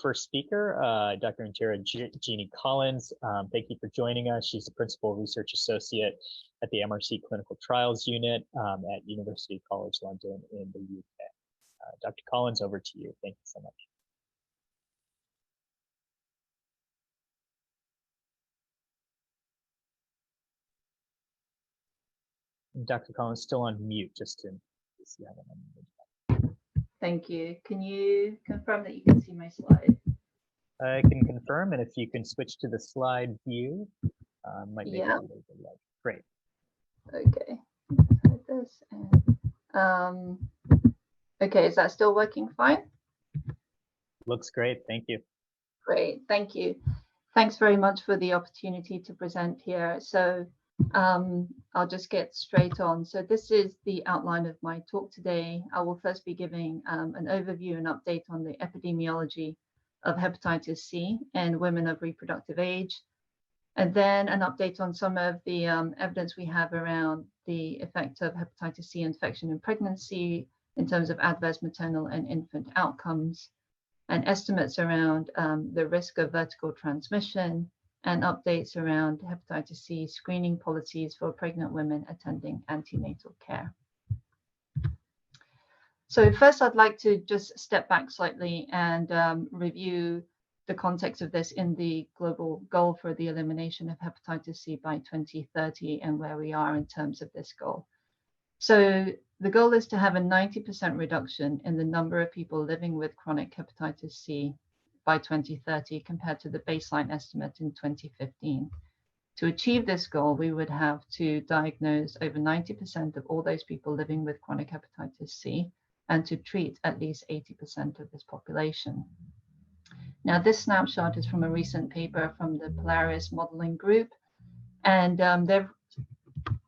first speaker, Dr. Intira Jeannie Collins. Thank you for joining us. She's the Principal Research Associate at the MRC Clinical Trials Unit at University College London in the UK. Dr. Collins, over to you. Thank you so much. Dr. Collins, still on mute, just to see how that. Thank you. Can you confirm that you can see my slide? I can confirm, and if you can switch to the slide view, might make it a little bit light. Great. Okay. Like this and, okay, is that still working fine? Looks great. Thank you. Great. Thank you. Thanks very much for the opportunity to present here. So I'll just get straight on. So this is the outline of my talk today. I will first be giving an overview and update on the epidemiology of hepatitis C in women of reproductive age, and then an update on some of the evidence we have around the effect of hepatitis C infection in pregnancy in terms of adverse maternal and infant outcomes, and estimates around the risk of vertical transmission, and updates around hepatitis C screening policies for pregnant women attending antenatal care. So first, I'd like to just step back slightly and review the context of this in the global goal for the elimination of hepatitis C by 2030 and where we are in terms of this goal. So the goal is to have a 90% reduction in the number of people living with chronic hepatitis C by 2030 compared to the baseline estimate in 2015. To achieve this goal, we would have to diagnose over 90% of all those people living with chronic hepatitis C and to treat at least 80% of this population. Now, this snapshot is from a recent paper from the Polaris modeling group, and they've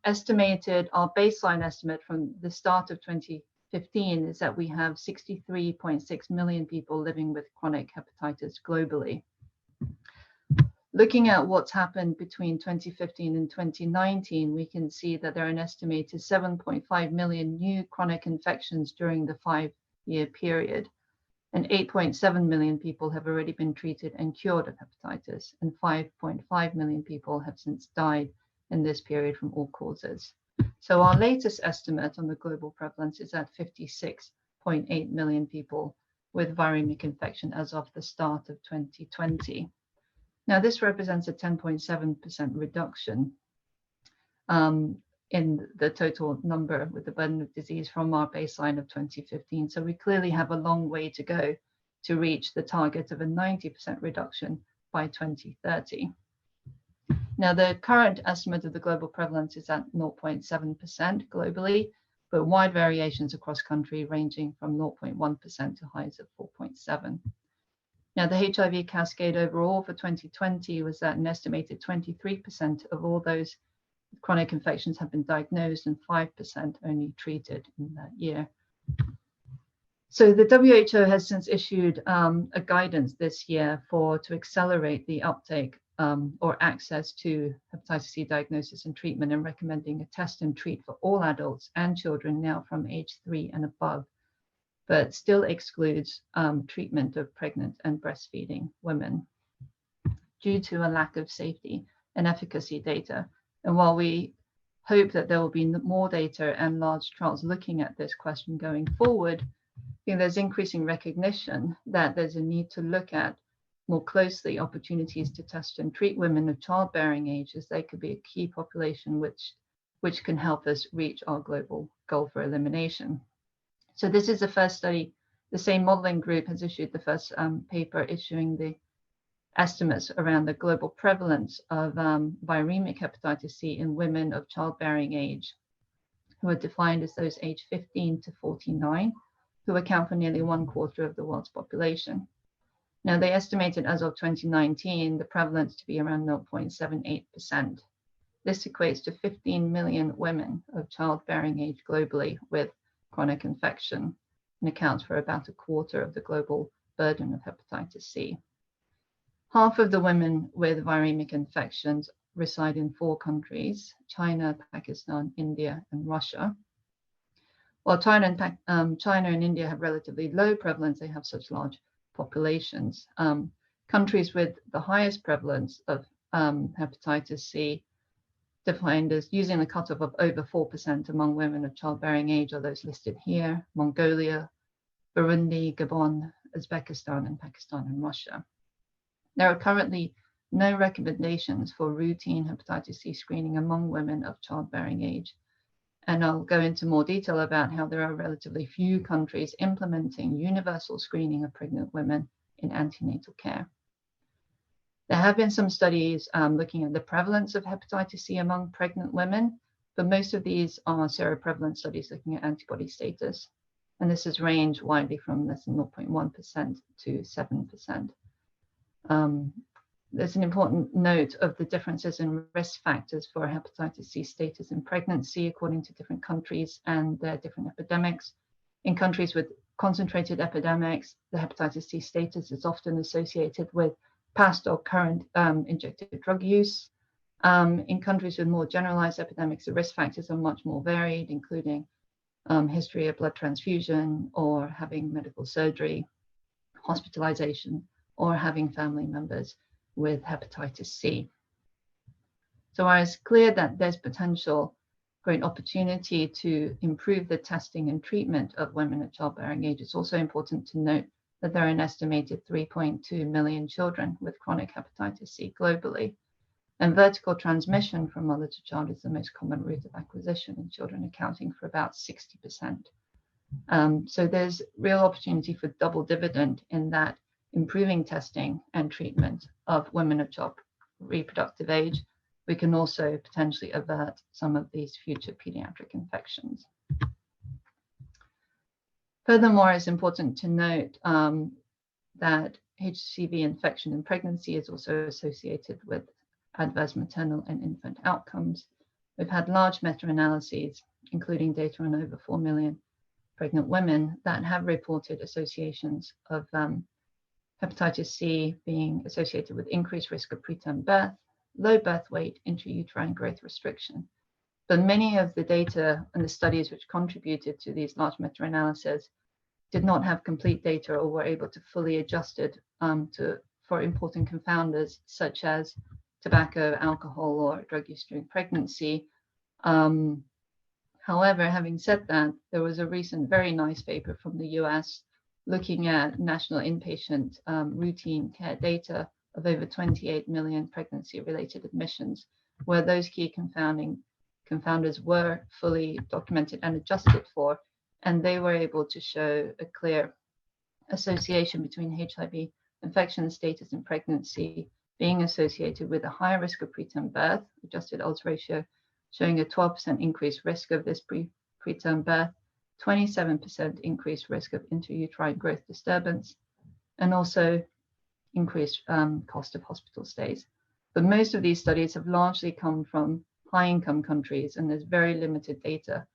estimated our baseline estimate from the start of 2015 is that we have 63.6 million people living with chronic hepatitis globally. Looking at what's happened between 2015 and 2019, we can see that there are an estimated 7.5 million new chronic infections during the 5-year period, and 8.7 million people have already been treated and cured of hepatitis, and 5.5 million people have since died in this period from all causes. So our latest estimate on the global prevalence is at 56.8 million people with viremic infection as of the start of 2020. Now, this represents a 10.7% reduction in the total number with the burden of disease from our baseline of 2015. So we clearly have a long way to go to reach the target of a 90% reduction by 2030. Now, the current estimate of the global prevalence is at 0.7% globally, but wide variations across country ranging from 0.1% to highs of 4.7%. Now, the HIV cascade overall for 2020 was that an estimated 23% of all those chronic infections have been diagnosed and 5% only treated in that year. So the WHO has since issued a guidance this year to accelerate the uptake or access to hepatitis C diagnosis and treatment, and recommending a test and treat for all adults and children now from age 3 and above, but still excludes treatment of pregnant and breastfeeding women due to a lack of safety and efficacy data. And while we hope that there will be more data and large trials looking at this question going forward, I think there's increasing recognition that there's a need to look at more closely opportunities to test and treat women of childbearing age, as they could be a key population which can help us reach our global goal for elimination. So this is the first study. The same modeling group has issued the first paper issuing the estimates around the global prevalence of viremic hepatitis C in women of childbearing age, who are defined as those aged 15 to 49, who account for nearly 1/4 of the world's population. Now, they estimated as of 2019 the prevalence to be around 0.78%. This equates to 15 million women of childbearing age globally with chronic infection, and accounts for about 1/4 of the global burden of hepatitis C. Half of the women with viremic infections reside in 4 countries: China, Pakistan, India, and Russia. While China and India have relatively low prevalence, they have such large populations. Countries with the highest prevalence of hepatitis C, defined as using the cutoff of over 4% among women of childbearing age, are those listed here: Mongolia, Burundi, Gabon, Uzbekistan, and Pakistan and Russia. There are currently no recommendations for routine hepatitis C screening among women of childbearing age. And I'll go into more detail about how there are relatively few countries implementing universal screening of pregnant women in antenatal care. There have been some studies looking at the prevalence of hepatitis C among pregnant women, but most of these are seroprevalence studies looking at antibody status. And this has ranged widely from less than 0.1% to 7%. There's an important note of the differences in risk factors for hepatitis C status in pregnancy according to different countries and their different epidemics. In countries with concentrated epidemics, the hepatitis C status is often associated with past or current injected drug use. In countries with more generalized epidemics, the risk factors are much more varied, including history of blood transfusion or having medical surgery, hospitalization, or having family members with hepatitis C. So while it's clear that there's potential great opportunity to improve the testing and treatment of women at childbearing age, it's also important to note that there are an estimated 3.2 million children with chronic hepatitis C globally. And vertical transmission from mother to child is the most common route of acquisition in children, accounting for about 60%. So there's real opportunity for double dividend in that improving testing and treatment of women of child reproductive age, we can also potentially avert some of these future pediatric infections. Furthermore, it's important to note that HCV infection in pregnancy is also associated with adverse maternal and infant outcomes. We've had large meta-analyses, including data on over 4 million pregnant women, that have reported associations of hepatitis C being associated with increased risk of preterm birth, low birth weight, intrauterine growth restriction. But many of the data and the studies which contributed to these large meta-analyses did not have complete data or were able to fully adjust it for important confounders such as tobacco, alcohol, or drug use during pregnancy. However, having said that, there was a recent very nice paper from the US looking at national inpatient routine care data of over 28 million pregnancy-related admissions, where those key confounders were fully documented and adjusted for, and they were able to show a clear association between HIV infection status in pregnancy being associated with a higher risk of preterm birth, adjusted odds ratio showing a 12% increased risk of this preterm birth, 27% increased risk of intrauterine growth disturbance, and also increased cost of hospital stays. But most of these studies have largely come from high-income countries, and there's very limited data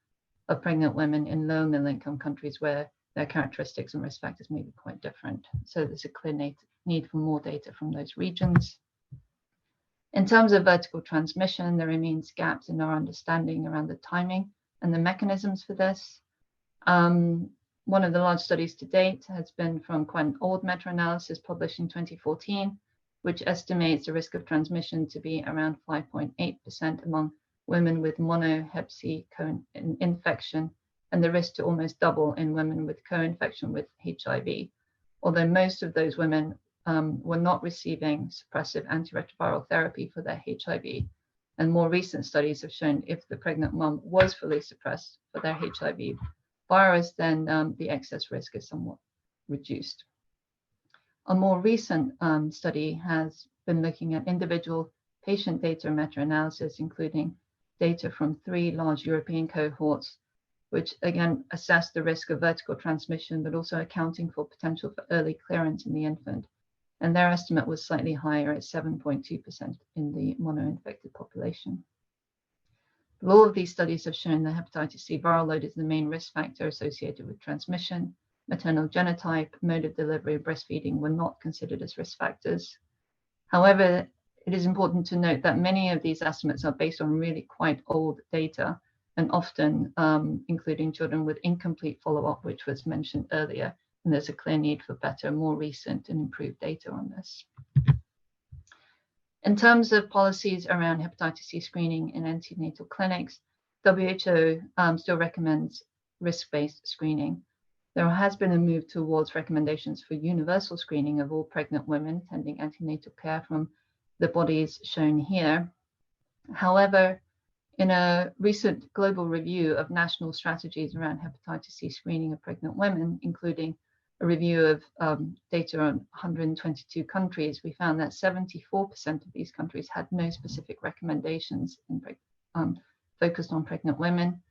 of pregnant women in low middle-income countries where their characteristics and risk factors may be quite different. So there's a clear need for more data from those regions. In terms of vertical transmission, there remains gaps in our understanding around the timing and the mechanisms for this. One of the large studies to date has been from quite an old meta-analysis published in 2014, which estimates the risk of transmission to be around 5.8% among women with mono-Hep C co-infection, and the risk to almost double in women with co-infection with HIV, although most of those women were not receiving suppressive antiretroviral therapy for their HIV. And more recent studies have shown if the pregnant mom was fully suppressed for their HIV virus, then the excess risk is somewhat reduced. A more recent study has been looking at individual patient data meta-analysis, including data from 3 large European cohorts, which again assess the risk of vertical transmission, but also accounting for potential for early clearance in the infant. And their estimate was slightly higher at 7.2% in the mono-infected population. But all of these studies have shown that hepatitis C viral load is the main risk factor associated with transmission. Maternal genotype, mode of delivery, and breastfeeding were not considered as risk factors. However, it is important to note that many of these estimates are based on really quite old data, and often including children with incomplete follow-up, which was mentioned earlier. and there's a clear need for better, more recent and improved data on this. In terms of policies around hepatitis C screening in antenatal clinics, WHO still recommends risk-based screening. There has been a move towards recommendations for universal screening of all pregnant women attending antenatal care from the bodies shown here. However, in a recent global review of national strategies around hepatitis C screening of pregnant women, including a review of data on 122 countries, we found that 74% of these countries had no specific recommendations focused on pregnant women.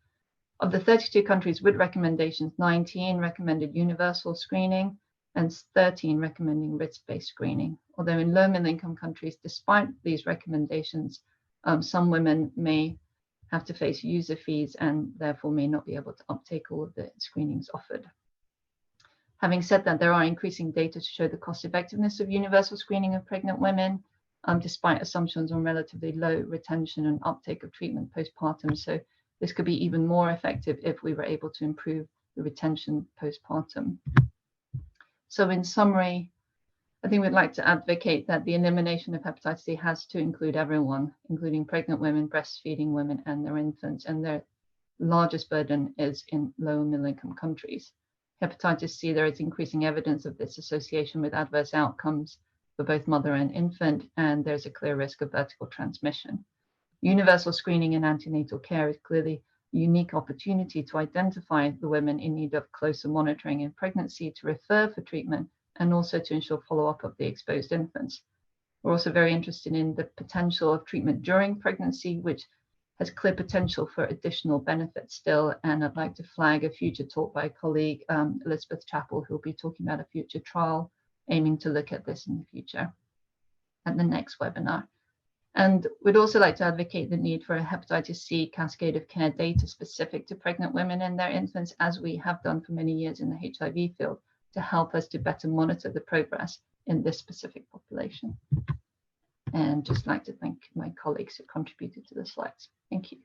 Of the 32 countries with recommendations, 19 recommended universal screening and 13 recommending risk-based screening. Although in low middle income countries, despite these recommendations, some women may have to face user fees and therefore may not be able to uptake all of the screenings offered. Having said that, there are increasing data to show the cost effectiveness of universal screening of pregnant women, despite assumptions on relatively low retention and uptake of treatment postpartum. So this could be even more effective if we were able to improve the retention postpartum. So in summary, I think we'd like to advocate that the elimination of hepatitis C has to include everyone, including pregnant women, breastfeeding women, and their infants, and their largest burden is in low and middle income countries. Hepatitis C, there is increasing evidence of this association with adverse outcomes for both mother and infant, and there's a clear risk of vertical transmission. Universal screening in antenatal care is clearly a unique opportunity to identify the women in need of closer monitoring in pregnancy, to refer for treatment, and also to ensure follow-up of the exposed infants. We're also very interested in the potential of treatment during pregnancy, which has clear potential for additional benefits still. And I'd like to flag a future talk by a colleague, Elizabeth Chappell, who'll be talking about a future trial aiming to look at this in the future at the next webinar. And we'd also like to advocate the need for a hepatitis C cascade of care data specific to pregnant women and their infants, as we have done for many years in the HIV field, to help us to better monitor the progress in this specific population. And just like to thank my colleagues who contributed to the slides. Thank you.